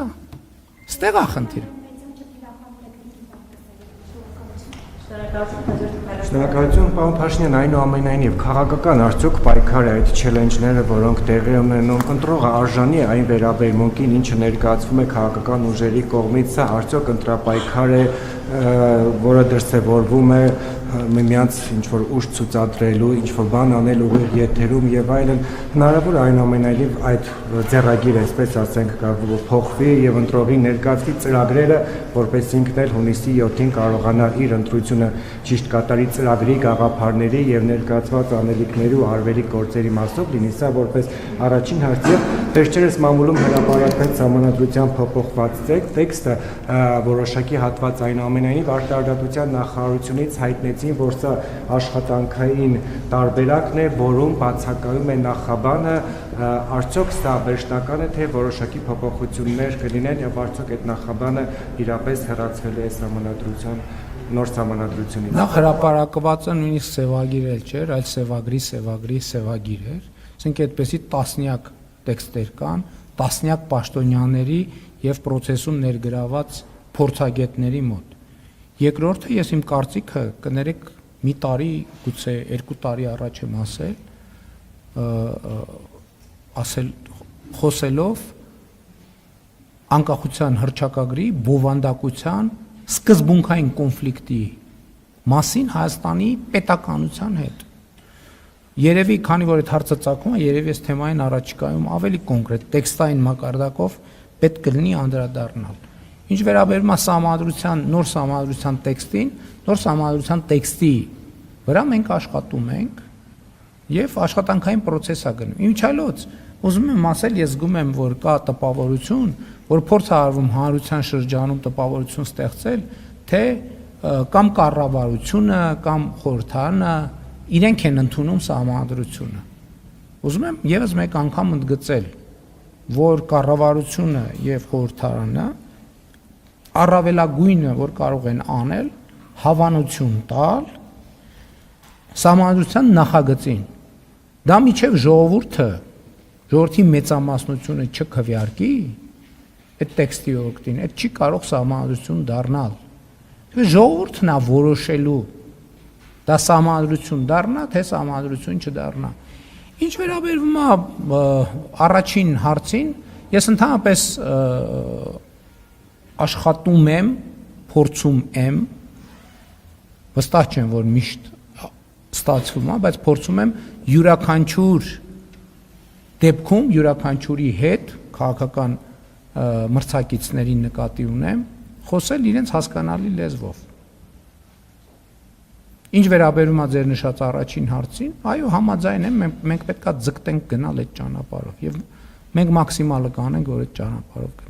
կլինի, ստեղ է խնդիրը։ Շնորհակալություն, պարոն Փաշինյան, այնուամենայնիվ քաղաքական արդյոք պայքար է այդ չելենջները, որոնք տեղի ունենում, ընտրողը արժանի է այն վերաբերմունքին, ինչը ներկայացվում է քաղաքական ուժերի կողմից, սա արդյոք ընտրապայքար է, որը դրսևորվում է միմյանց ինչ-որ ուժ ցուցադրելու, ինչ-որ բան անել ուղիղ եթերում եւ այլն, հնարավոր է այնուամենայնիվ այդ ձեռագիրը, այսպես ասենք, փոխվի եւ ընտրողի ներկայացվի ծրագրերը, որպես ինքն էլ հունիսի 7-ին կարողանա իր ընտրությունը ճիշտ կատարի ծրագրի, գաղափարների եւ ներկայացված անելիքների ու արվերի գործերի մասով լինի, սա որպես առաջին հարց եւ վերջերս մամուլում հրապարակվեց Սահմանադրության փոփոխված տեքստը, որոշակի հատված այնուամենայնիվ արտարադատության նախարարությունից հայտնեցին, որ սա աշխատանքային տարբերակն է, որում բացակայում է նախաբանը, արդյոք սա վերջնական է, թե որոշակի փոփոխություններ կլինեն եւ արդյոք այդ նախաբանը իրապես հեռացվել է Սահմանադրության նոր Սահմանադրությունից։ Նախ հրապարակվածը նույնիսկ սևագիր էլ չէր, այլ սևագրի էր, ասենք այդպեսի տասնյակ տեքստեր կան, տասնյակ պաշտոնյաների եւ պրոցեսում ներգրաված փորձագետների մոտ։ Երկրորդը ես իմ կարծիքը կներեք մի տարի, գուցե 2 տարի առաջ եմ խոսելով անկախության հռչակագրի բովանդակության սկզբունքային կոնֆլիկտի մասին Հայաստանի պետականության հետ։ Երևի, քանի որ այդ հարցը ծագում է, երևի այս թեմային առաջիկայում ավելի կոնկրետ տեքստային մակարդակով պետք կլինի անդրադառնալ։ Ինչ վերաբերում է Սահմանադրության, նոր Սահմանադրության տեքստին, նոր Սահմանադրության տեքստի վրա մենք աշխատում ենք եւ աշխատանքային process է գնում։ Ինչալոց, ուզում եմ ասել, ես զգում եմ, որ կա տպավորություն, որ փորձ է արվում հանրության շրջանում տպավորություն ստեղծել, թե կամ կառավարությունը, կամ խորհրդարանը իրենք են ընդունում Սահմանադրությունը։ Ուզում եմ եւս մեկ անգամ ընդգծել, որ կառավարությունը եւ խորհրդարանը առավելագույնը, որ կարող են անել, հավանություն տալ Սահմանադրության նախագծին։ Դա միջև ժողովրդի մեծամասնությունը չքվեարկի այդ տեքստի օգտին, այդ չի կարող Սահմանադրություն դառնալ։ Ժողովուրդն է որոշելու դա Սահմանադրություն դառնա, թե Սահմանադրություն չդառնա։ Ինչ վերաբերում է առաջին հարցին, ես ընդհանրապես աշխատում եմ, փորձում եմ, վստահ չեմ, որ միշտ ստացվում է, բայց փորձում եմ յուրաքանչյուր դեպքում, յուրաքանչյուրի հետ քաղաքական մրցակիցների նկատի ունեմ, խոսել իրենց հասկանալի լեզվով։ Ինչ վերաբերում է ձեր նշած առաջին հարցին, այո, համաձայն եմ, մենք պետք է ձգտենք գնալ այդ ճանապարհով եւ մենք մաքսիմալը կանենք, որ այդ ճանապարհով գնանք։